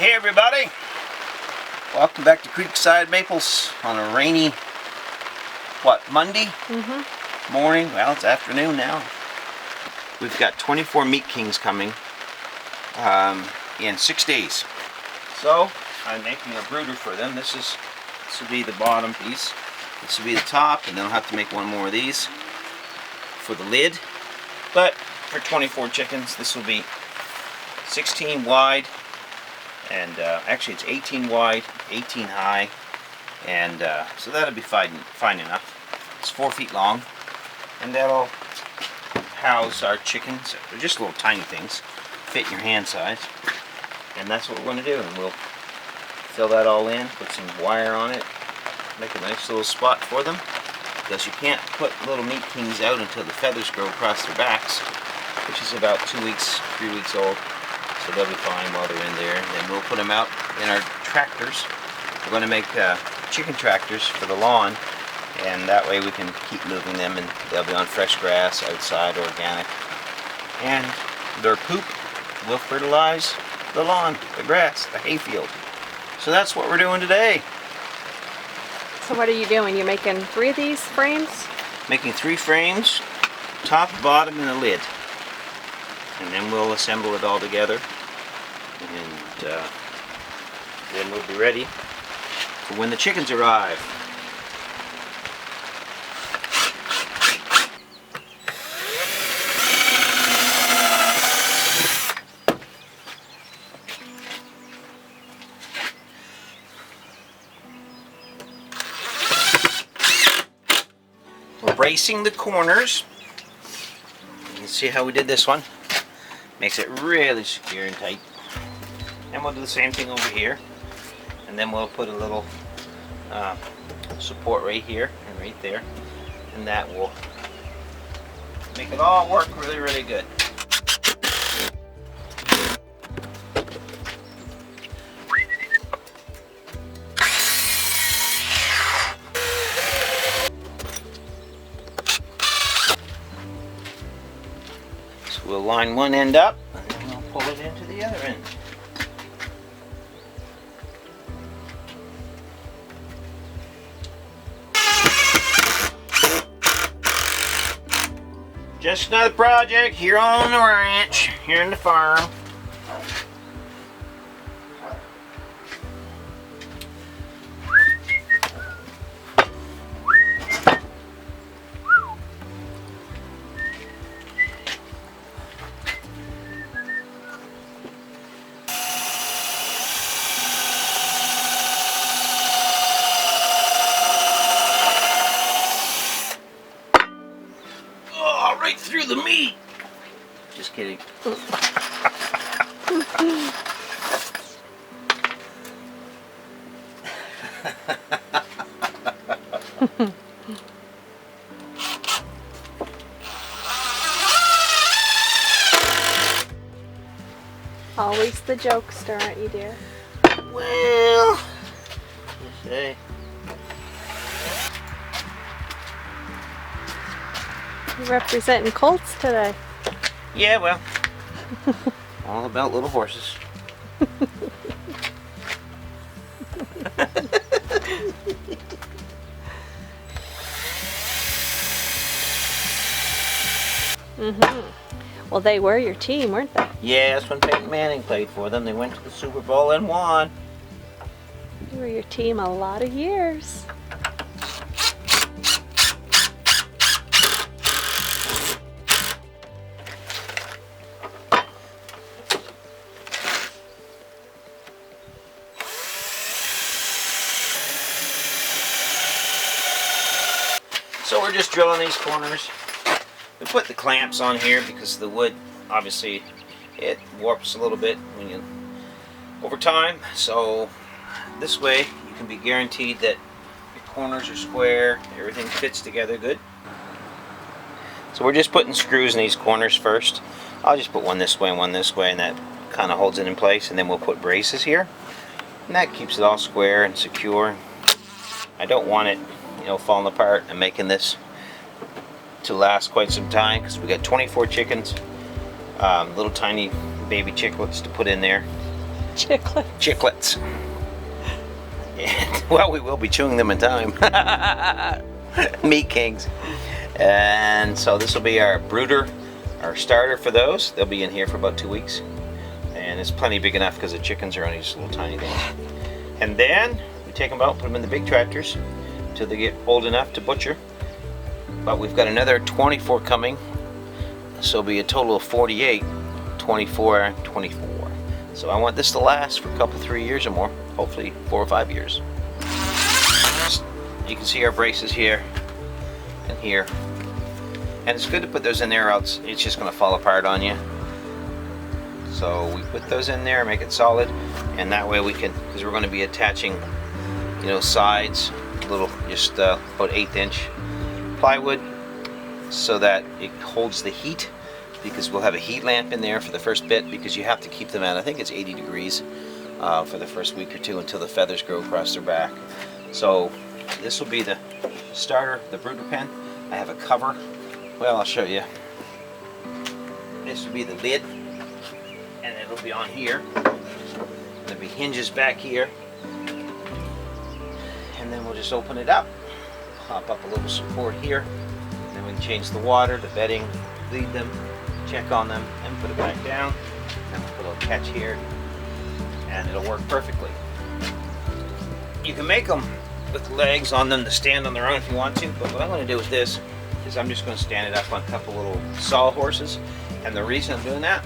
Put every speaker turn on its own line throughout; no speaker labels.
Hey everybody, welcome back to Creekside Maples on a rainy, Monday morning? Well, it's afternoon now. We've got 24 meat kings coming in 6 days. So I'm making a brooder for them. This will be the bottom piece. This will be the top, and then I'll have to make one more of these for the lid. But for 24 chickens, this will be 16 wide. And actually it's 18 wide, 18 high, and so that'll be fine enough. It's 4 feet long, and that'll house our chickens. They're just little tiny things, fit in your hand size, and that's what we're going to do. And we'll fill that all in, put some wire on it, make a nice little spot for them, because you can't put little meat kings out until the feathers grow across their backs, which is about 2 weeks, 3 weeks old. So they'll be fine while they're in there, and then we'll put them out in our tractors. We're going to make chicken tractors for the lawn, and that way we can keep moving them, and they'll be on fresh grass, outside, organic. And their poop will fertilize the lawn, the grass, the hayfield. So that's what we're doing today.
So what are you doing? You're making 3 of these frames?
Making 3 frames, top, bottom, and a lid. And then we'll assemble it all together, and then we'll be ready for when the chickens arrive. We're bracing the corners. You can see how we did this one. Makes it really secure and tight. And we'll do the same thing over here. And then we'll put a little support right here and right there. And that will make it all work really, really good. We'll line one end up, and then we'll pull it into the other end. Just another project here on the ranch, here in the farm. Right through the meat. Just kidding.
Always the jokester, aren't you, dear?
Well, just say.
You're representing colts today.
Yeah, well, all about little horses.
Well, they were your team, weren't they?
Yeah, that's when Peyton Manning played for them. They went to the Super Bowl and won.
You were your team a lot of years.
So we're just drilling these corners. We put the clamps on here because the wood, obviously, it warps a little bit over time. So this way you can be guaranteed that your corners are square, everything fits together good. So we're just putting screws in these corners first. I'll just put one this way and one this way, and that kind of holds it in place. And then we'll put braces here, and that keeps it all square and secure. I don't want it falling apart. I'm making this to last quite some time because we got 24 chickens, little tiny baby chicklets to put in there,
Chiclet.
Chiclets. And, well, we will be chewing them in time. Meat kings. And so this will be our brooder, our starter for those. They'll be in here for about 2 weeks. And it's plenty big enough because the chickens are only just little tiny things. And then we take them out, put them in the big tractors until they get old enough to butcher. But we've got another 24 coming. So it'll be a total of 48, 24, 24. So I want this to last for a couple, 3 years or more. Hopefully 4 or 5 years. You can see our braces here and here. And it's good to put those in there, else it's just going to fall apart on you. So we put those in there, make it solid, and that way we can, because we're going to be attaching, you know, sides, little, just about 1/8 inch plywood, so that it holds the heat, because we'll have a heat lamp in there for the first bit, because you have to keep them at, I think it's 80 degrees for the first week or two until the feathers grow across their back. So this will be the starter, the brooder pen. I have a cover. Well, I'll show you. This will be the lid, and it'll be on here. There'll be hinges back here, and then we'll just open it up, pop up a little support here, and then we can change the water, the bedding, lead them, check on them, and put it back down. And we'll put a little catch here, and it'll work perfectly. You can make them with legs on them to stand on their own if you want to, but what I'm going to do with this is I'm just going to stand it up on a couple little sawhorses. And the reason I'm doing that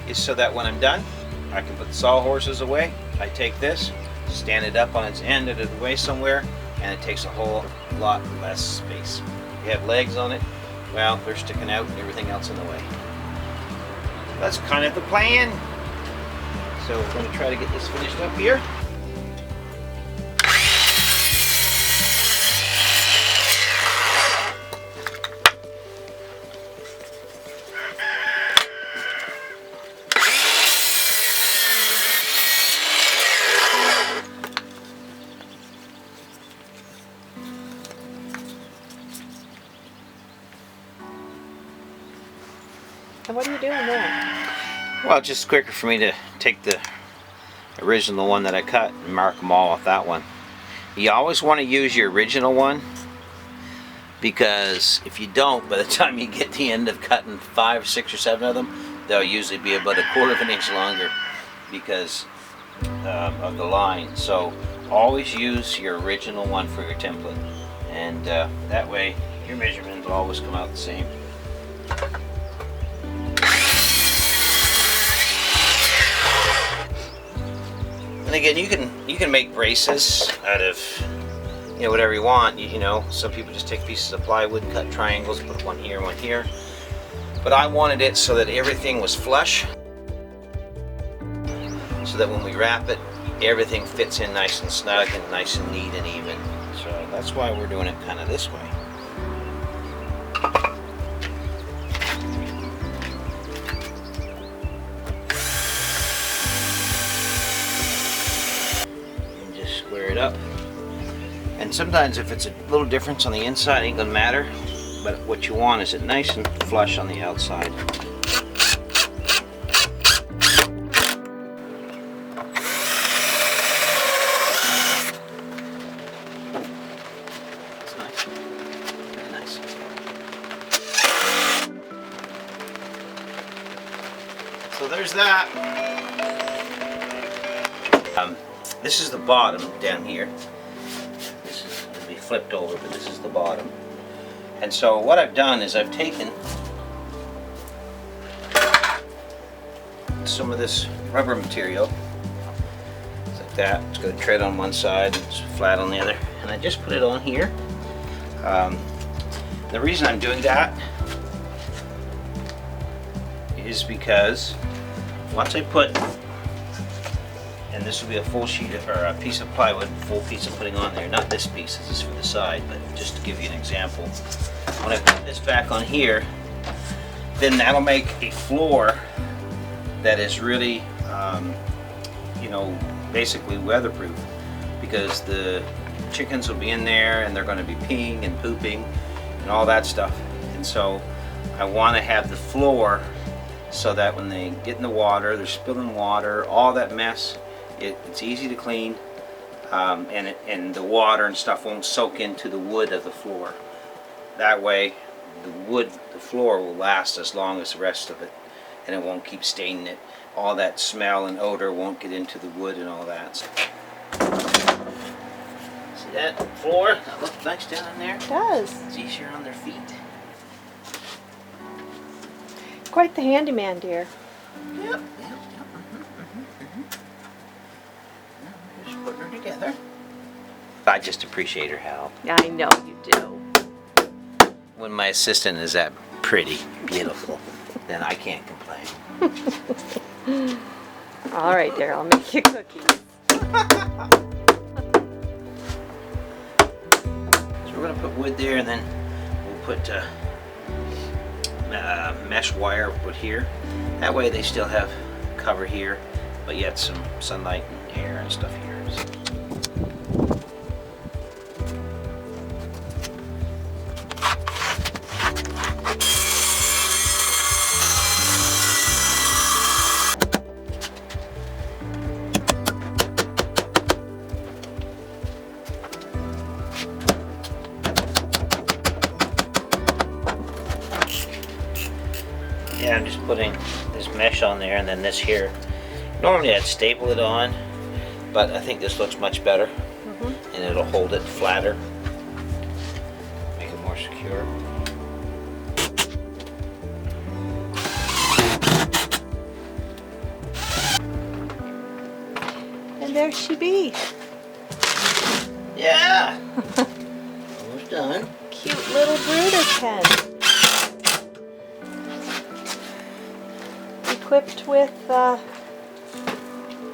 is so that when I'm done, I can put the sawhorses away. I take this, stand it up on its end out of the way somewhere, and it takes a whole lot less space. If you have legs on it, well, they're sticking out and everything else in the way. That's kind of the plan. So we're going to try to get this finished up here.
And what are you doing there?
Well, it's just quicker for me to take the original one that I cut and mark them all with that one. You always want to use your original one, because if you don't, by the time you get to the end of cutting 5, 6, or 7 of them, they'll usually be about 1/4 inch longer because of the line. So always use your original one for your template, and that way your measurements will always come out the same. And again, you can make braces out of, you know, whatever you want. You know, some people just take pieces of plywood and cut triangles, put one here, one here. But I wanted it so that everything was flush, so that when we wrap it, everything fits in nice and snug and nice and neat and even. So that's why we're doing it kind of this way. Up, and sometimes if it's a little difference on the inside, it ain't gonna matter, but what you want is it nice and flush on the outside. That's nice. Very nice. So there's that. This is the bottom down here. This is going to be flipped over, but this is the bottom. And so what I've done is I've taken some of this rubber material. It's like that. It's got a tread on one side and it's flat on the other. And I just put it on here. The reason I'm doing that is because once I put, and this will be a full sheet of, or a piece of plywood, full piece of putting on there. Not this piece, this is for the side, but just to give you an example. When I put this back on here, then that'll make a floor that is really, you know, basically weatherproof, because the chickens will be in there and they're going to be peeing and pooping and all that stuff. And so I want to have the floor so that when they get in the water, they're spilling water, all that mess, It's easy to clean, and the water and stuff won't soak into the wood of the floor. That way, the floor will last as long as the rest of it, and it won't keep staining it. All that smell and odor won't get into the wood and all that. See that floor? That looks nice down in there.
It does.
It's easier on their feet.
Quite the handyman, dear.
Yep. Just putting her together. I just appreciate her help.
I know you do.
When my assistant is that pretty, beautiful, then I can't complain.
All right, dear. I'll make you cookies.
So we're going to put wood there, and then we'll put mesh wire put here. That way they still have cover here, but yet some sunlight and air and stuff here. Yeah, I'm just putting this mesh on there and then this here. Normally I'd staple it on, but I think this looks much better, and it'll hold it flatter, make it more secure.
And there she be.
Yeah! Almost done.
Cute little brooder pen. Equipped with a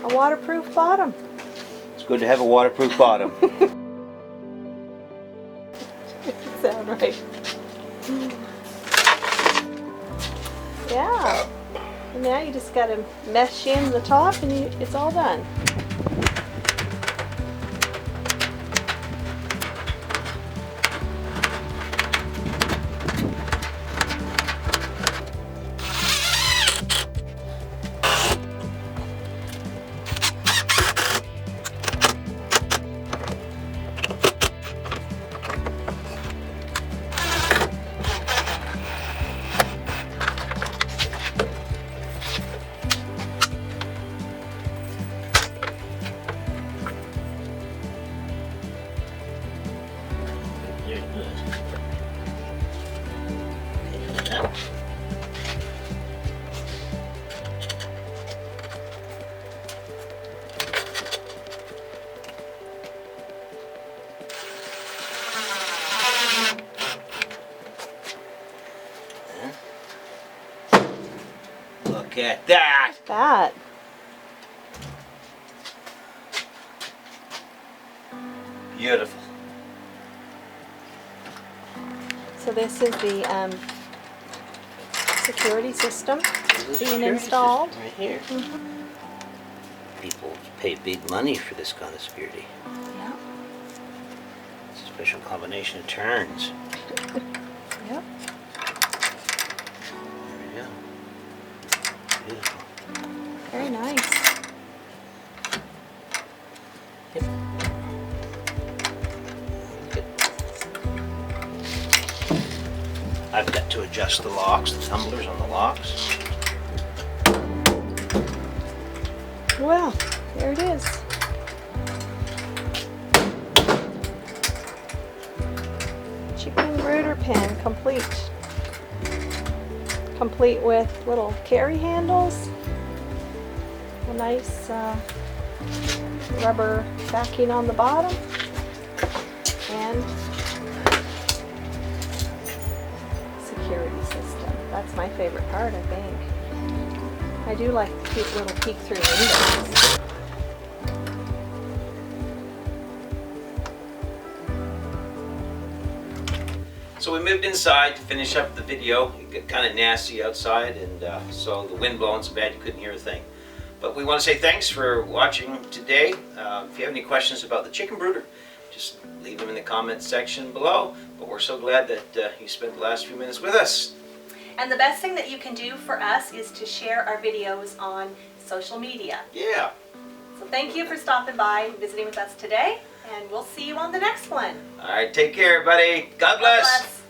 waterproof bottom.
It's good to have a waterproof bottom.
Sound right. Yeah. And now you just gotta mesh in the top and it's all done.
Very good. Look at that!
That.
Beautiful.
So this is the security system being
Security
installed.
system right here. People pay big money for this kind of security.
Yeah.
It's a special combination of turns.
Yep.
There we go. Beautiful.
Very nice.
Yep. Good. I've got to adjust the locks, the tumblers on the locks.
Well, there it is. Chicken brooder pen complete. Complete with little carry handles, a nice rubber backing on the bottom, and security system. That's my favorite part, I think. I do like the cute little peek-through windows.
So we moved inside to finish up the video. It got kind of nasty outside, and so the wind blowing so bad you couldn't hear a thing. But we want to say thanks for watching today. If you have any questions about the chicken brooder, just leave them in the comments section below. But we're so glad that you spent the last few minutes with us.
And the best thing that you can do for us is to share our videos on social media.
Yeah.
So thank you for stopping by and visiting with us today, and we'll see you on the next one.
All right, take care, everybody. God bless.
God bless.